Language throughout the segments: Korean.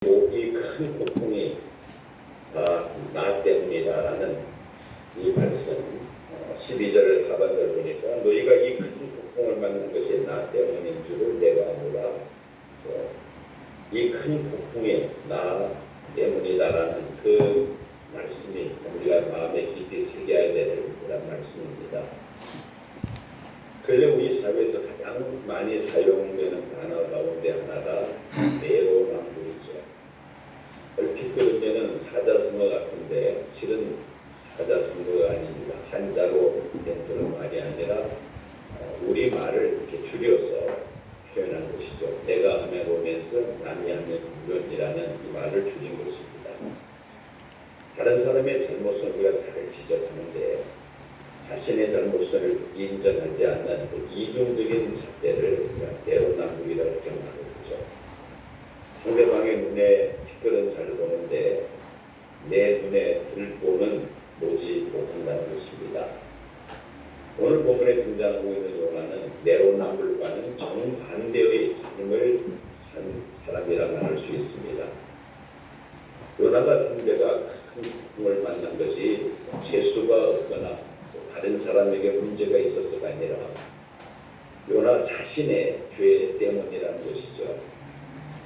이 큰 폭풍이 나 때문이다라는 이 말씀 12절 하반절 보니까 너희가 이 큰 폭풍을 맞는 것이 나 때문인 줄을 내가 아노라. 그래서 이 큰 폭풍이 나 때문이다라는 그 말씀이 우리가 마음에 깊이 새겨야 될 그런 말씀입니다. 근래 우리 사회에서 가장 많이 사용되는 단어 가운데 하나가 내로남불이죠. 얼핏 들으면 사자성어 같은데 실은 사자성어가 아닙니다. 한자로 된 그런 말이 아니라 우리 말을 이렇게 줄여서 표현한 것이죠. 내가 하면 오면서 남이 하면 물론이라는 이 말을 줄인 것입니다. 다른 사람의 잘못을 우리가 잘 지적하는데 자신의 잘못을 인정하지 않는 그 이중적인 잣대를 내로남불이라고 이렇게 말하죠. 상대방의 눈에 티끌은 잘 보는데 내 눈에 들보는 보지 못한다는 것입니다. 오늘 본문에 등장하고 있는 요나는 내로남불과는 정반대의 삶을 산 사람이라고 할 수 있습니다. 요나 같은 데가 큰 폭풍을 만난 것이 재수가 없거나 다른 사람에게 문제가 있어서가 아니라 요나 자신의 죄 때문이라는 것이죠.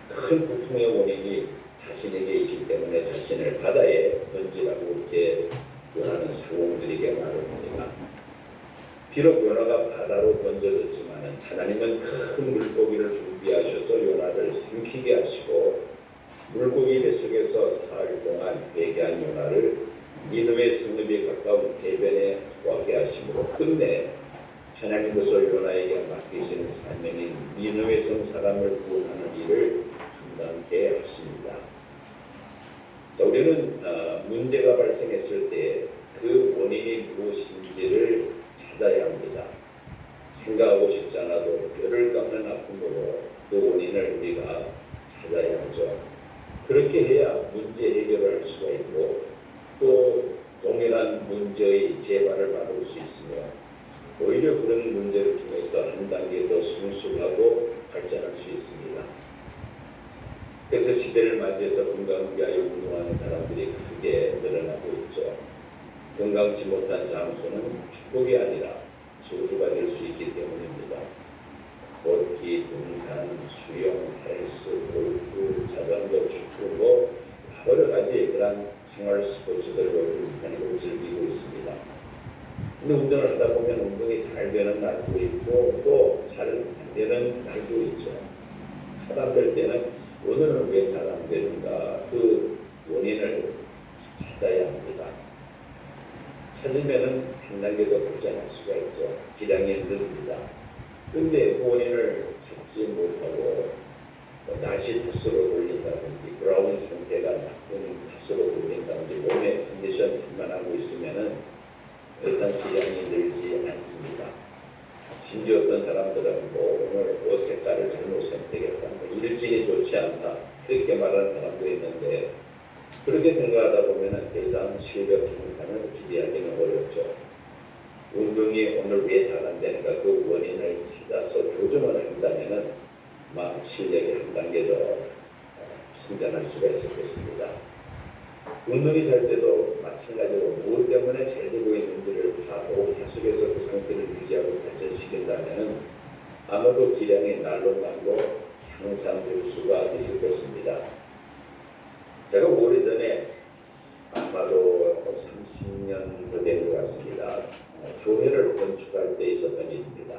큰 폭풍의 원인이 자신에게 있기 때문에 자신을 바다에 던지라고 이렇게 요나는 상공들에게 말합니다. 비록 요나가 바다로 던져졌지만 하나님은 큰 물고기를 준비하셔서 요나를 삼키게 하시고 물고기 뱃속에서 사흘 동안 배기한 요나를 니느웨 성읍이 가까운 해변에 와게 하심으로 끝내 하나님께서 요나에게 맡기시는 사명인 니느웨 성 사람을 구원하는 일을 감당케 하십니다. 우리는 문제가 발생했을 때 그 원인이 무엇인지를 찾아야 합니다. 생각하고 싶지 않아도 뼈를 깎는 아픔으로 그 원인을 우리가 찾아야 하죠. 그렇게 해야 문제 해결을 할 수가 있고 또 동일한 문제의 재발을 막을 수 있으며 오히려 그런 문제를 통해서 한 단계 더 성숙하고 발전할 수 있습니다. 그래서 시대를 맞이해서 건강을 위하여 운동하는 사람들이 크게 늘어나고 있죠. 건강치 못한 장수는 축복이 아니라 저주가 될 수 있기 때문입니다. 걷기, 등산, 수영, 헬스, 골프, 자전거, 축구 여러 가지 그런 생활 스포츠들 요즘 많이 즐기고 있습니다. 근데 운동을 하다 보면 운동이 잘 되는 날도 있고 또 잘 안 되는 날도 있죠. 차단될 때는 오늘은 왜 잘 안 되는가 그 원인을 찾아야 합니다. 찾으면은 한 단계 더 발전할 수가 있죠. 기량이 늘립니다. 근데 그 원인을 찾지 못하고 날씨 탓으로 돌린다든지 브라운 상태가 나쁜 탓으로 돌린다든지 몸의 컨디션 판단하고 있으면은 더 이상 기량이 늘지 않습니다. 심지어 어떤 사람들은 오늘 옷 색깔을 잘못 선택했다, 일진이 좋지 않다 그렇게 말하는 사람도 있는데 그렇게 생각하다 보면 더 이상 실력 향상을 기대하기는 어렵죠. 운동이 오늘 왜 잘 안 되는가 그 원인을 찾아서 교정을 한다면 아마 실력이 한 단계 더 성장할 수가 있을 것입니다. 운동이 잘 때도 마찬가지로 무엇 때문에 잘 되고 있는지를 파악하고 계속해서 그 상태를 유지하고 발전시킨다면 아마도 기량이 날로 향상될 수가 있을 것입니다. 제가 오래전에 아마도 30년 된 것 같습니다. 교회를 건축할 때 있었던 일입니다.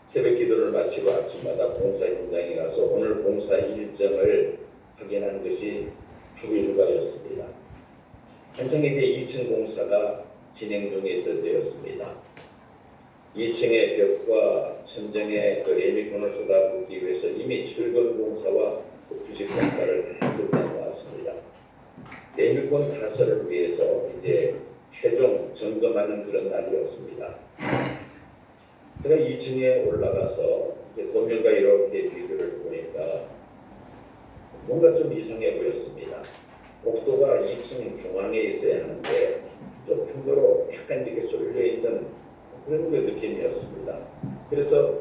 새벽 기도를 마치고 아침마다 공사 현장에 가서 오늘 공사 일정을 확인하는 것이 하루 일과였습니다. 한창 이제 2층 공사가 진행 중에 있을 때였습니다. 2층의 벽과 천정에 그 레미콘을 쏟아붓기 위해서 이미 철근 공사와 부식 공사를 끝내고 왔습니다. 레미콘 타설을 위해서 이제 최종 점검하는 그런 날이었습니다. 제가 2층에 올라가서 이제 도면과 이렇게 비교를 보니까 뭔가 좀 이상해 보였습니다. 복도가 2층 중앙에 있어야 하는데 좀 편도로 약간 이렇게 쏠려 있는 그런 느낌이었습니다. 그래서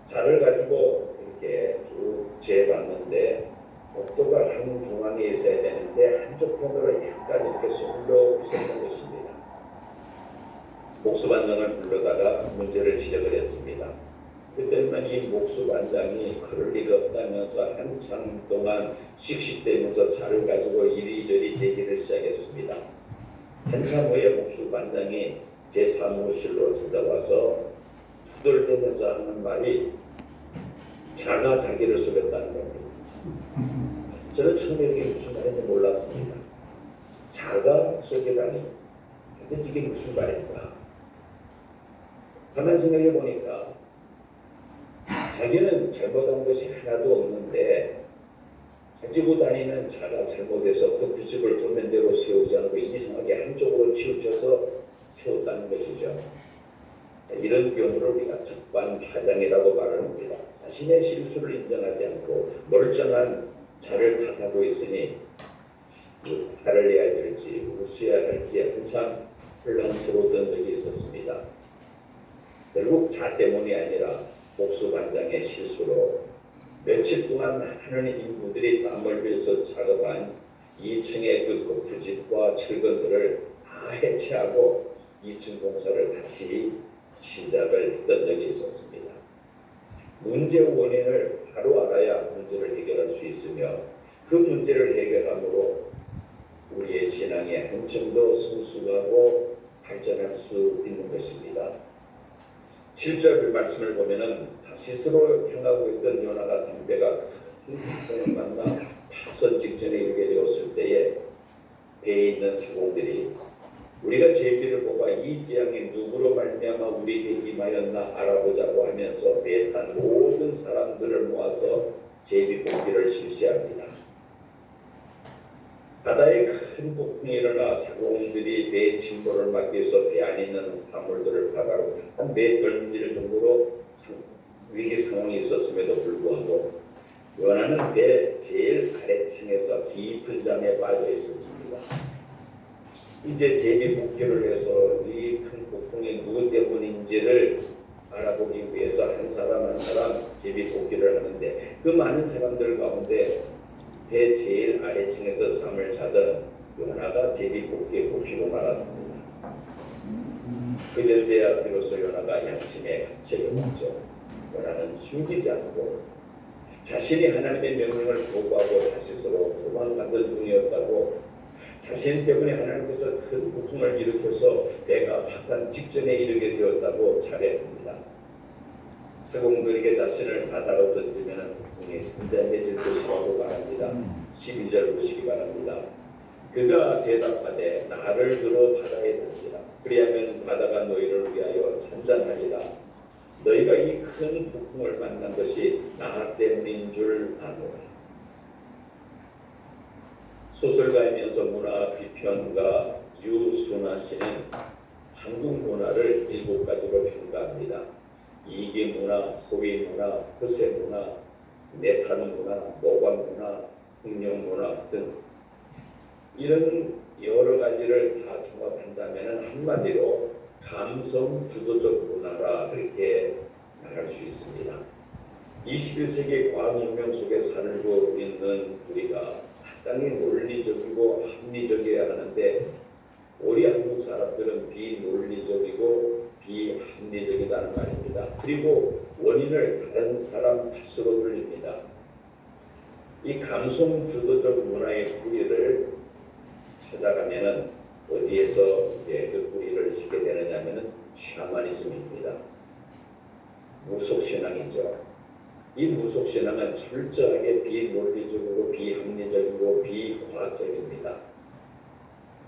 자를 가지고 이렇게 쭉 재봤는데 복도가 한 중앙에 있어야 되는데 한쪽 편으로 약간 이렇게 쏠려 있었던 것입니다. 목수반장을 불러다가 문제를 지적을 했습니다. 그때는 이 목수반장이 그럴 리가 없다면서 한참 동안 씩씩대면서 차를 가지고 이리저리 제기를 시작했습니다. 한참 후에 목수반장이 제 사무실로 찾아와서 투덜대면서 하는 말이 자가 자기를 속였다는 겁니다. 저는 처음에 이게 무슨 말인지 몰랐습니다. 자가 속이다니. 근데 이게 무슨 말인가? 가만 생각해 보니까 자기는 잘못한 것이 하나도 없는데 가지고 다니는 자가 잘못해서 그 규칙을 도면대로 세우지 않고 이상하게 한쪽으로 치우쳐서 세웠다는 것이죠. 이런 경우를 우리가 적반하장이라고 말합니다. 자신의 실수를 인정하지 않고 멀쩡한 자를 탓하고 있으니 화를 내야 될지 웃어야 할지 한참 혼란스러웠던 적이 있었습니다. 결국 자 때문이 아니라 목수반장의 실수로 며칠 동안 많은 인부들이 땀을 흘려서 작업한 2층의 그 거푸집과 철근들을 다 해체하고 2층 공사를 다시 시작을 했던 적이 있었습니다. 문제 원인을 바로 알아야 문제를 해결할 수 있으며 그 문제를 해결함으로 우리의 신앙이 한층 더 성숙하고 발전할 수 있는 것입니다. 7절 말씀을 보면은 다시스로 향하고 있던 요나가 담배가 큰 풍랑을 만나 파선 직전에 이르게 되었을 때에 배에 있는 사공들이 우리가 제비를 뽑아 이 재앙이 누구로 말미암아 우리에게 임하였나 알아보자고 하면서 배에 탄 모든 사람들을 모아서 제비 뽑기를 실시합니다. 바다에 큰 폭풍이 일어나 사공들이 배의 침몰을 막기 위해서 배 안에 있는 화물들을 바다로 한 배 덜미질 정도로 위기 상황이 있었음에도 불구하고 요나는 배 제일 아래층에서 깊은 잠에 빠져 있었습니다. 이제 제비 복귀를 해서 이 큰 폭풍이 누구 때문인지를 알아보기 위해서 한 사람 한 사람 제비 복귀를 하는데 그 많은 사람들 가운데 배 제일 아래층에서 잠을 자던 요나가 제비 복귀에 뽑히고 말았습니다. 그제서야 비로소 요나가 양심의 가책을 받죠. 요나는 숨기지 않고 자신이 하나님의 명령을 거부하고 다시스로 도망가던 중이었다고 자신 때문에 하나님께서 큰 고통을 일으켜서 배가 파산 직전에 이르게 되었다고 자백합니다. 사공들에게 자신을 바다로 던지면 고통이 잠잠해질 것이라고 말합니다. 12절 보시기 바랍니다. 그가 대답하되 나를 들어 바다에 던지라. 그리하면 바다가 너희를 위하여 잔잔하리라. 너희가 이 큰 폭풍을 만난 것이 나 때문인 줄 아노라. 소설가이면서 문화 비평가 유순아 씨는 한국 문화를 7가지로 평가합니다. 이기 문화, 호위 문화, 허세 문화, 내타는 문화, 모관 문화, 흥룡 문화 등 이런 여러 가지를 다 종합한다면 한마디로 감성 주도적 문화라 그렇게 말할 수 있습니다. 21세기 과학문명 속에 살고 있는 우리가 마땅히 논리적이고 합리적이어야 하는데 우리 한국 사람들은 비논리적이고 비합리적이라는 말입니다. 그리고 원인을 다른 사람 탓으로 돌립니다. 이 감성 주도적 문화의 뿌리를 찾아가면은 어디에서 이제 그 뿌리를 짓게 되느냐면은 샤머니즘입니다. 무속신앙이죠. 이 무속신앙은 철저하게 비논리적이고 비합리적이고 비과학적입니다.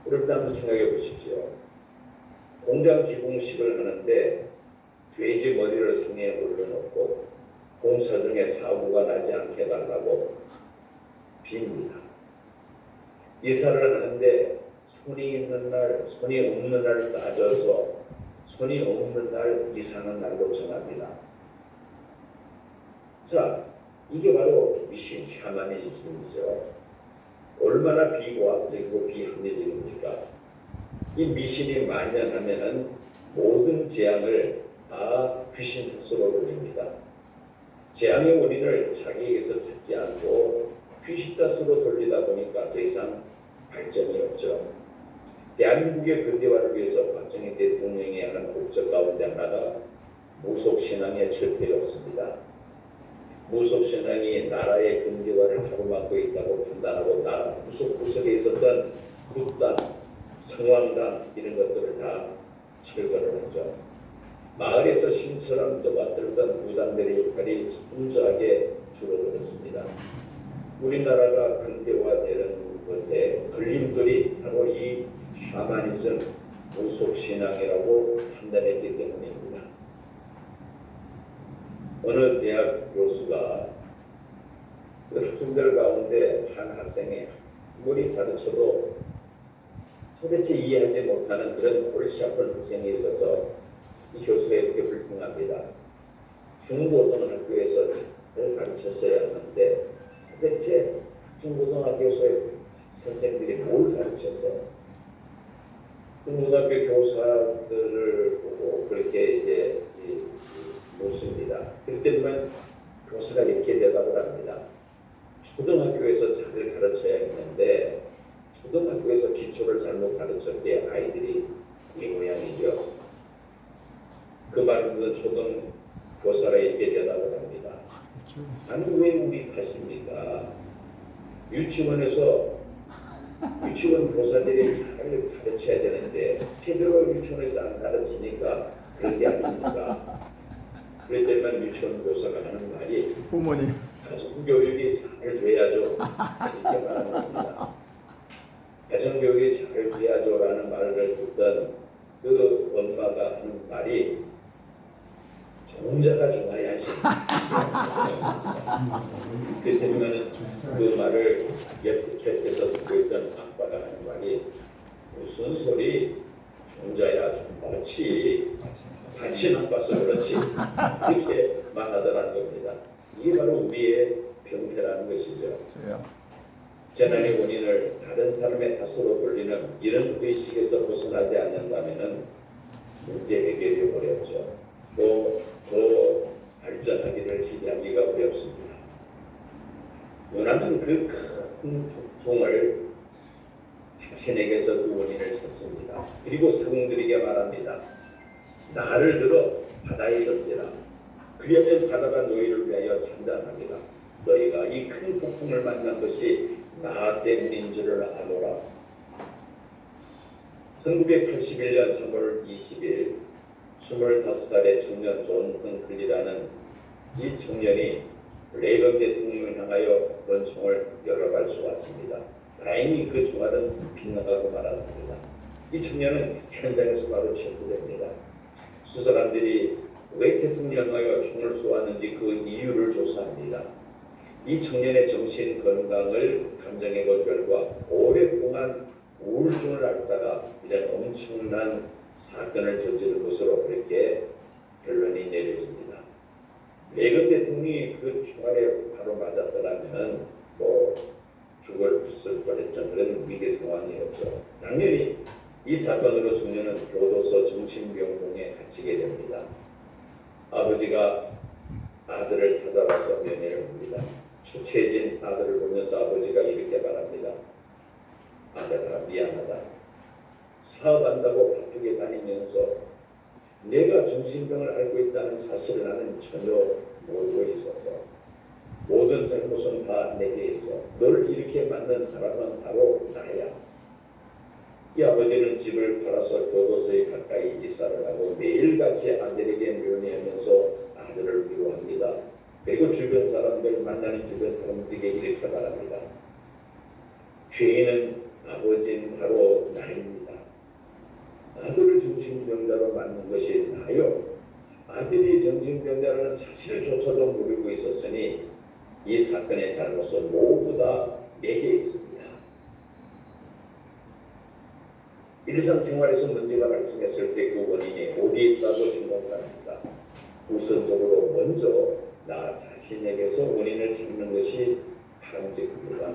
여러분 한번 생각해 보십시오. 공장 기공식을 하는데 돼지 머리를 상에 올려놓고 공사 중에 사고가 나지 않게 해달라고 빕니다. 이사를 하는데 손이 있는 날, 손이 없는 날 따져서 손이 없는 날 이사하는 날로 정합니다. 자, 이게 바로 미신 샤머니즘이죠. 얼마나 비과학적이고 비합리적입니까? 이 미신이 만연하면은 모든 재앙을 다 귀신 탓으로 돌립니다. 재앙의 원인을 자기에게서 찾지 않고 귀신다스로 돌리다 보니까 더 이상 발전이 없죠. 대한민국의 근대화를 위해서 박정희 대통령이 하는 목적 가운데 하나가 무속신앙의 철폐였습니다. 무속신앙이 나라의 근대화를 가로막고 있다고 판단하고 나라 구석구석에 있었던 굿당, 성황당 이런 것들을 다 철거를 하죠. 마을에서 신처럼 떠받들던 무당들의 역할이 분주하게 줄어들었습니다. 우리나라가 근대화되는 것에 걸림돌이 바로 이 샤머니즘, 무속신앙이라고 판단했기 때문입니다. 어느 대학 교수가 그 학생들 가운데 한 학생이 아무리 가르쳐도 도대체 이해하지 못하는 그런 골치 아픈 학생이 있어서 이 교수가 이렇게 불평합니다. 중고등학교에서 가르쳤어야 하는데 도대체 중고등학교에서 선생들이 뭘 가르쳐서 중고등학교 교사들을 보고 그렇게 이제 묻습니다. 그때만 교사가 이렇게 대답을 합니다. 초등학교에서 잘 가르쳐야 했는데 초등학교에서 기초를 잘못 가르쳤기에 아이들이 이 모양이죠. 그 말을 듣는 초등 교사가 이렇게 대답을 합니다. 아니 왜 우리 탓입니까? 유치원에서 유치원 교사들이 잘 가르쳐야 되는데 제대로 유치원에서 안 가르치니까 그런 게 아닙니까? 그럴 때만 유치원 교사가 하는 말이 부모님 가정교육이 잘 돼야죠 이렇게 말하는 겁니다. 가정교육이 잘 돼야죠라는 말을 듣던 그 엄마가 하는 말이 종자가 좋아야지. 그때문에는 그 말을 옆에서 듣고 있던 아빠가 하는 말이 무슨 소리 종자야 좀 그렇지 같이 나빠서 그렇지 이렇게 말하더라는 겁니다. 이게 바로 우리의 병폐라는 것이죠. 재난의 원인을 다른 사람의 탓으로 돌리는 이런 의식에서 벗어나지 않는다면 문제 해결이 어렵죠. 더 발전하기를 기대하기가 어렵습니다. 원하는 그 큰 고통을 자신에게서 그 원인을 찾습니다. 그리고 상들에게 말합니다. 나를 들어 바다에 던지라. 그러면 바다가 너희를 위하여 잔잔합니다. 너희가 이 큰 폭풍을 만난 것이 나 때문인 줄을 아노라. 1981년 3월 20일 25살의 청년 존 헌클리라는 이 청년이 레이건 대통령을 향하여 권총을 여러 발 쏘았습니다. 다행히 그 총알은 빗나가고 말았습니다. 이 청년은 현장에서 바로 체포됩니다. 수사관들이 왜 대통령을 향하여 총을 쏘았는지 그 이유를 조사합니다. 이 청년의 정신 건강을 감정해 본 결과 오랫동안 우울증을 앓다가 이런 엄청난 사건을 저지른 것으로 그렇게 결론이 내려집니다. 레이건 대통령이 그 총알에 바로 맞았더라면 죽을 뻔했던 그런 위기 상황이었죠. 당연히 이 사건으로 청년은 교도소 정신병동에 갇히게 됩니다. 아버지가 아들을 찾아와서 면회를 합니다. 추체해진 아들을 보면서 아버지가 이렇게 말합니다. 아들아 미안하다. 사업한다고 바쁘게 다니면서 내가 정신병을 앓고 있다는 사실을 나는 전혀 모르고 있었어. 모든 잘못은 다 내게 있어. 널 이렇게 만든 사람은 바로 나야. 이 아버지는 집을 팔아서 교도소에 가까이 이사를 하고 매일같이 아들에게 면회하면서 아들을 위로합니다. 그리고 주변 사람들 만나는 주변 사람들에게 이렇게 말합니다. 죄인은 아버지는 바로 나입니다. 아들을 정신병자로 만든 것이 나요. 아들이 정신병자라는 사실조차도 모르고 있었으니 이 사건의 잘못은 모두 다 내게 있습니다. 일상생활에서 문제가 발생했을 때 그 원인이 어디에 있다고 생각합니다. 우선적으로 먼저 나 자신에게서 원인을 찾는 것이 바람직합니다.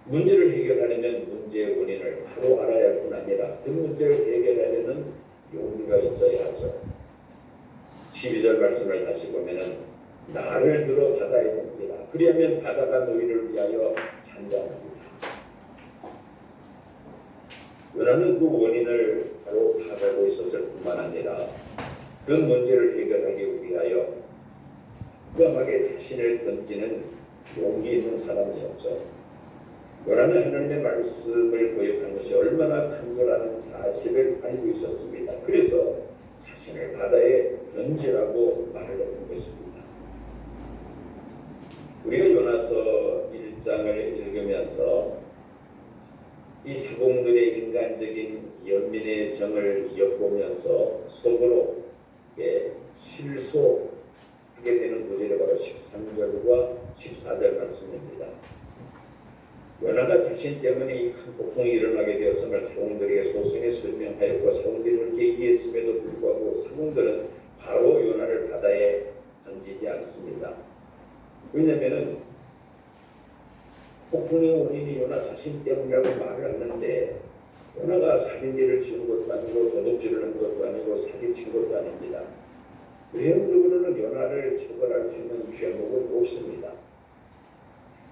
문제를 해결하려면 문제의 원인을 바로 알아야 할 뿐 아니라 그 문제를 해결하려는 용기가 있어야 하죠. 12절 말씀을 다시 보면은 나를 들어 바다에 던지라. 그리하면 바다가 너희를 위하여 잔잔합니다. 요나는 그 원인을 바로 파악하고 있었을 뿐만 아니라 그 문제를 해결하기 위하여 과감하게 자신을 던지는 용기 있는 사람이었죠. 요나는 하나님의 말씀을 거역한 것이 얼마나 큰 거라는 사실을 알고 있었습니다. 그래서 자신을 바다에 던지라고 말을 했던 것입니다. 우리가 요나서 1장을 읽으면서 이 사공들의 인간적인 연민의 정을 엿보면서 속으로 실소하게 되는 구절이 바로 13절과 14절 말씀입니다. 요나가 자신 때문에 이 큰 폭풍이 일어나게 되었음을 사공들에게 소승에 설명하였고 사공들이 그렇게 이해했음에도 불구하고 사공들은 바로 요나를 바다에 던지지 않습니다. 왜냐하면 폭풍의 원인이 요나 자신 때문이라고 말을 하는데 요나가 살인죄를 지은 것도 아니고 도둑질을 한 것도 아니고 사기친 것도 아닙니다. 외형적으로는 요나를 처벌할 수 있는 죄목은 없습니다.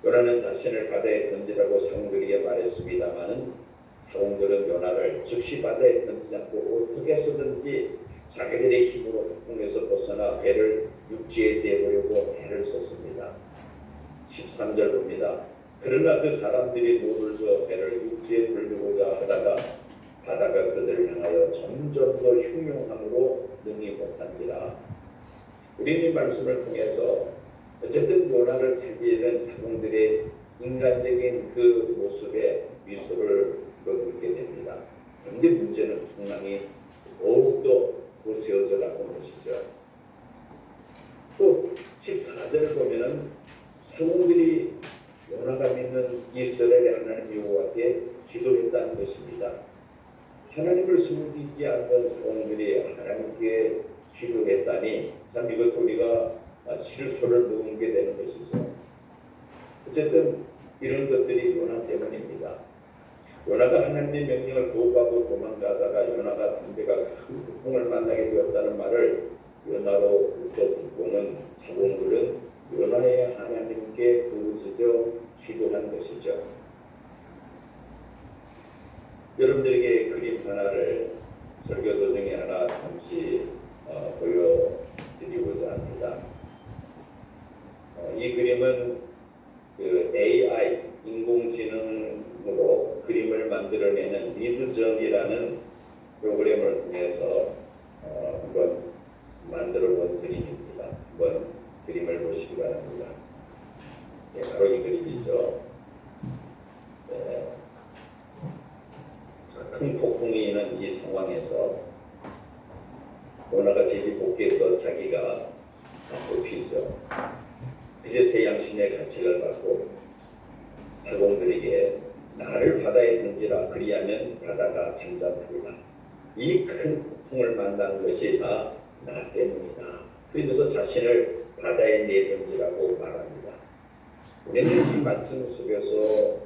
요나는 자신을 바다에 던지라고 사공들에게 말했습니다마는 사공들은 요나를 즉시 바다에 던지지 않고 어떻게 해서든지 자기들의 힘으로 폭풍에서 벗어나 배를 육지에 대보려고 애를 썼습니다. 13절 봅니다. 그러나 그 사람들이 노를 저 배를 육지에 돌리고자 하다가 바다가 그들을 향하여 점점 더 흉흉함으로 능히 못한지라. 우리는 이 말씀을 통해서 어쨌든 요나를 살리는 사공들의 인간적인 그 모습에 미소를 거두게 됩니다. 그런데 문제는 풍랑이 더욱더 거세어져 나온 것이죠. 또 14절을 보면은 사공들이 요나가 믿는 이스라엘의 하나님 여호와께 기도했다는 것입니다. 하나님을 숨기지 않던 사공들이 하나님께 기도했다니 참 이것도 우리가 실소를 넣게 되는 것이죠. 어쨌든 이런 것들이 요나 때문입니다. 요나가 하나님의 명령을 거부하고 도망가다가 요나가 담배가 큰 폭풍을 만나게 되었다는 말을 요나로부터 듣고 온 사공들은 요나의 하나님께 부르짖어 기도한 것이죠. 여러분들에게 그림 하나를 설교 도중에 하나 잠시 보여드리고자 합니다. 이 그림은 그 AI 인공지능으로 그림을 만들어내는 미드전이라는 프로그램을 통해서 한번 만들어 본 그림입니다. 한번 그림을 보시기 바랍니다. 네, 바로 이 그림이죠. 네. 큰 폭풍이 있는 이 상황에서 요나가 제비 복귀해서 자기가 뽑히죠. 그제서야 양심의 가책을 받고 사공들에게 나를 바다에 던지라 그리하면 바다가 잠잠하리라. 이 큰 폭풍을 만난 것이 다 나 때문이다. 그러면서 자신을 바다에 내던지라고 말합니다. 우리는 이 말씀 속에서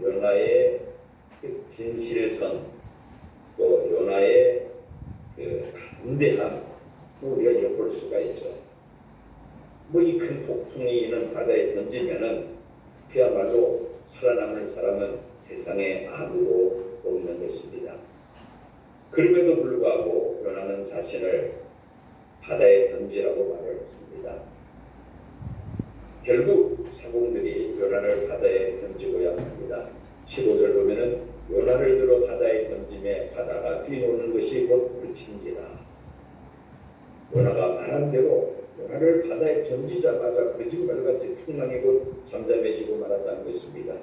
요나의 그 진실성 또 요나의 그 담대함 우리가 엿볼 수가 있죠. 뭐 이 큰 폭풍이 있는 바다에 던지면은 그야말로 살아남을 사람은 세상에 아무도 없는 것입니다. 그럼에도 불구하고 요나는 자신을 바다에 던지라고 말을 했습니다. 결국 사공들이 요나를 바다에 던지고야 합니다. 15절 보면은 요나를 들어 바다에 던짐에 바다가 뛰노는 것이 곧 그친지라. 요나가 말한 대로 요나를 바다에 던지자마자 거짓말같이 풍랑이 곧 잠잠해지고 말았다는 것입니다.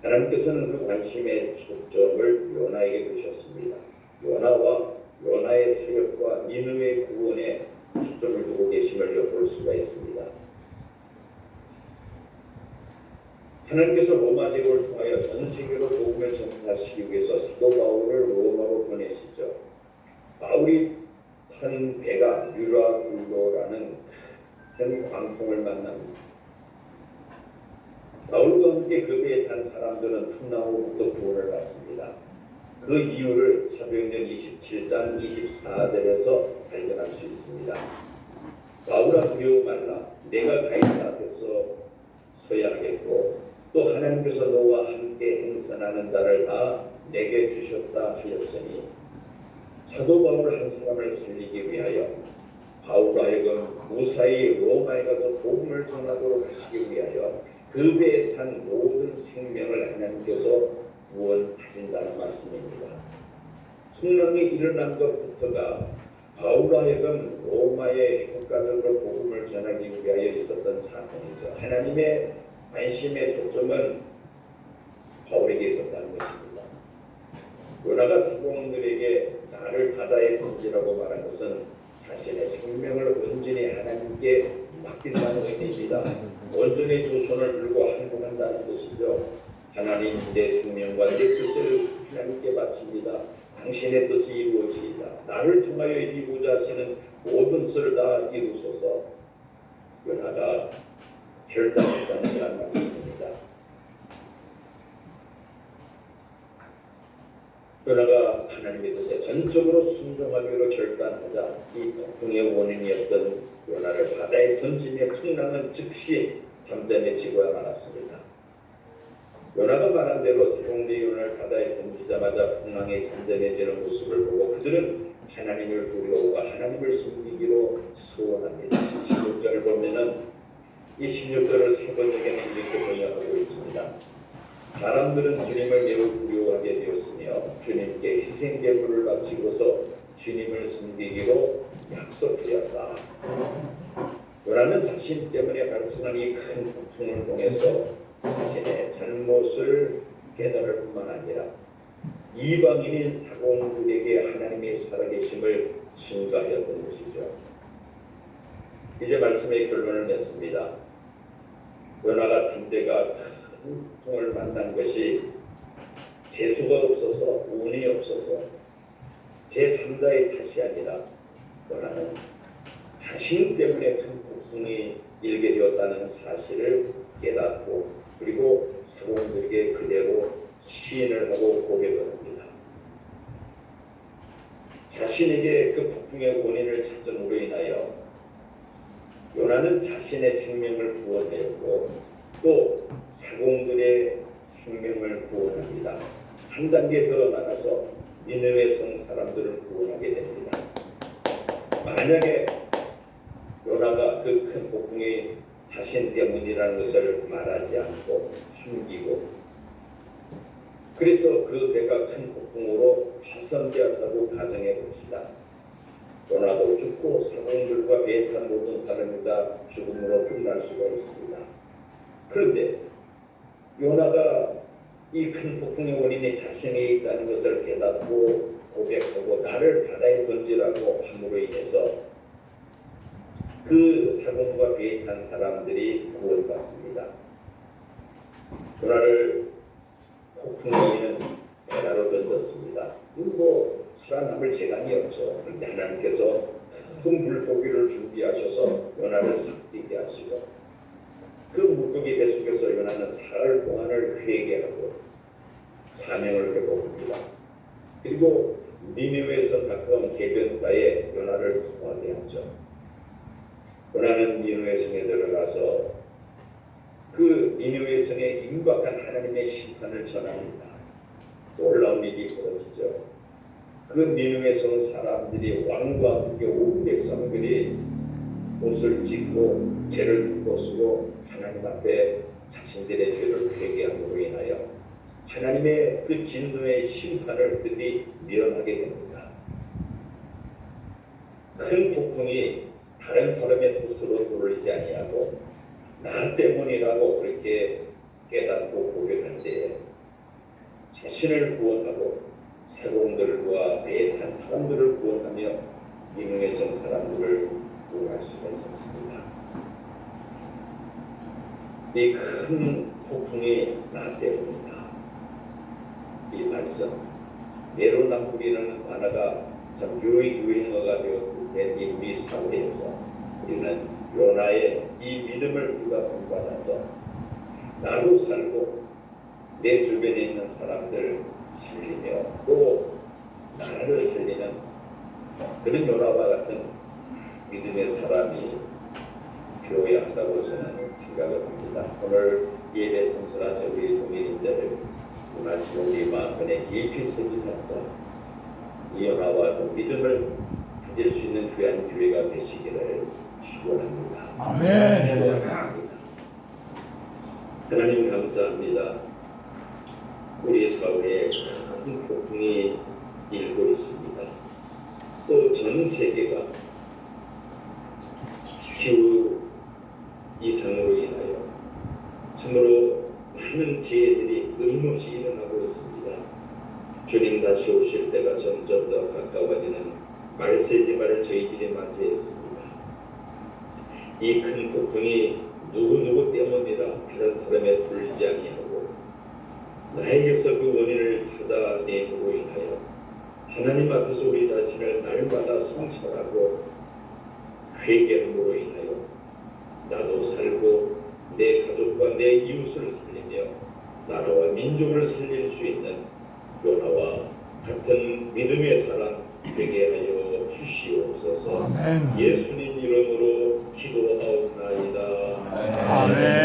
하나님께서는 그 관심의 초점을 요나에게 두셨습니다. 요나와 요나의 사역과 니느웨의 구원에 초점을 두고 계심을 엿볼 수가 있습니다. 하나님께서 로마 제국을 통하여 전 세계로 복음을 전파하시기 위해서 사도 바울을 로마로 보내시죠. 바울이 탄 배가 유라굴로라는 큰 광풍을 만납니다. 바울과 함께 그 배에 탄 사람들은 풍랑으로부터 구원을 받습니다. 그 이유를 사도행전 27장 24절에서 발견할 수 있습니다. 바울아 두려워 말라. 내가 가이사 앞에서 서야 하겠고 또 하나님께서 너와 함께 행선하는 자를 다 내게 주셨다 하였으니 사도 바울 한 사람을 살리기 위하여 바울로 하여금 무사히 로마에 가서 복음을 전하도록 하시기 위하여 그 배에 탄 모든 생명을 하나님께서 구원하신다는 말씀입니다. 풍랑이 일어난 것부터가 바울로 하여금 로마에 효과적으로 복음을 전하기 위하여 있었던 사건이죠. 하나님의 관심의 초점은 바울에게 있었다는 것입니다. 요나가 사도들에게 나를 바다에 던지라고 말한 것은 자신의 생명을 온전히 하나님께 맡긴다는 의미입니다. 온전히 두 손을 들고 항복한다는 것이죠. 하나님 내 생명과 내 뜻을 하나님께 바칩니다. 당신의 뜻이 이루어지리다. 나를 통하여 이루고자 하시는 모든 것을 다 이루소서. 요나가 결단했다는 말씀입니다. 요나가 하나님의 뜻에 전적으로 순종하기로 결단하자 이 폭풍의 원인이었던 요나를 바다에 던지며 풍랑은 즉시 잠잠해지고야 말았습니다. 요나가 말한 대로 사용된 요나를 바다에 던지자마자 풍랑이 잠잠해지는 모습을 보고 그들은 하나님을 두려워하고 하나님을 숨기기로 소원합니다. 16절을 보면은 이 16절을 세 번역에는 이렇게 번역하고 있습니다. 사람들은 주님을 매우 두려워하게 되었으며 주님께 희생제물을 바치고서 주님을 숨기기로 약속하였다. 요나는 자신 때문에 발생한 이 큰 고통을 통해서 자신의 잘못을 깨달을 뿐만 아니라 이방인인 사공들에게 하나님의 살아계심을 증거하였던 것이죠. 이제 말씀의 결론을 냈습니다. 요나가 담대가 큰 고통을 만난 것이 재수가 없어서 운이 없어서 제3자의 탓이 아니라 요나는 자신 때문에 큰 고통이 일게 되었다는 사실을 깨닫고 그리고 사공들에게 그대로 시인을 하고 고백을 합니다. 자신에게 그 폭풍의 원인을 찾음으로 인하여 요나는 자신의 생명을 구원했고 또 사공들의 생명을 구원합니다. 한 단계 더 나가서 니느웨 성 사람들을 구원하게 됩니다. 만약에 요나가 그 큰 폭풍이 자신 때문이라는 것을 말하지 않고 숨기고 그래서 그 배가 큰 폭풍으로 파손되었다고 가정해 봅시다. 요나도 죽고 사공들과 배에 탄 모든 사람이 다 죽음으로 끝날 수가 있습니다. 그런데 요나가 이 큰 폭풍의 원인이 자신에 있다는 것을 깨닫고 고백하고 나를 바다에 던지라고 함으로 인해서 그 사공과 배에 탄 사람들이 구원받습니다. 요나를 폭풍이는 바다로 던졌습니다. 그리고 살아남을 재간이 없죠. 그런데 하나님께서 큰 물고기를 준비하셔서 요나를 삭히게 하시고 그 물고기 배 속에서 요나는 사흘 동안을 회개하고 사명을 회복합니다. 그리고 니느웨에서 가까운 해변가에 요나를 구하게 하죠. 요나는 니느웨 성에 들어가서 그 니느웨 성에 임박한 하나님의 심판을 전합니다. 놀라운 일이 벌어지죠. 그 니느웨 성 사람들이 왕과 함께 온 백성들이 옷을 찢고 죄를 덮어쓰고 하나님 앞에 자신들의 죄를 회개함으로 인하여 하나님의 그 진노의 심판을 그들이 면하게 됩니다. 큰 폭풍이 다른 사람의 돛으로 돌리지 아니하고 나 때문이라고 그렇게 깨닫고 고백한데 자신을 구원하고 사공들과 배에 탄 사람들을 구원하며 니느웨 성 사람들을 구원할 수가 있었습니다. 이 큰 폭풍이 나 때문이다. 이 말씀 내로남불이라는 단어가 참 유행어가 된 우리 사회에서 우리는 요나의 이 믿음을 우리가 본받아서 나도 살고 내 주변에 있는 사람들 살리며 또 나라를 살리는 그런 요나와 같은 믿음의 사람이 되어야 한다고 저는 생각을 합니다. 오늘 예배 참석하신 우리 동일인들을 말씀 우리 마음에 깊이 새기면서 이 연합과 또 믿음을 가질 수 있는 귀한 교회가 되시기를 축원합니다. 아멘. 축원합니다. 하나님 감사합니다. 우리 사회에 큰 폭풍이 일고 있습니다. 또 전 세계가 기후 이상으로 인하여 참으로 많은 재해들이 끊임없이 일어나고 있습니다. 주님 다시 오실 때가 점점 더 가까워지는 말세지말을 저희들이 맞이했습니다. 이 큰 폭풍이 누구 때문이라 다른 사람에 돌리지 아니하고 나에게서 그 원인을 찾아내므로 인하여 하나님 앞에서 우리 자신을 날마다 성찰하고 회개함으로 인하여 나도 살고 내 가족과 내 이웃을 살리며 나라와 민족을 살릴 수 있는 요나와 같은 믿음의 사람 되게 하여 주시옵소서. 아멘. 예수님 이름으로 기도하옵나이다. 아멘.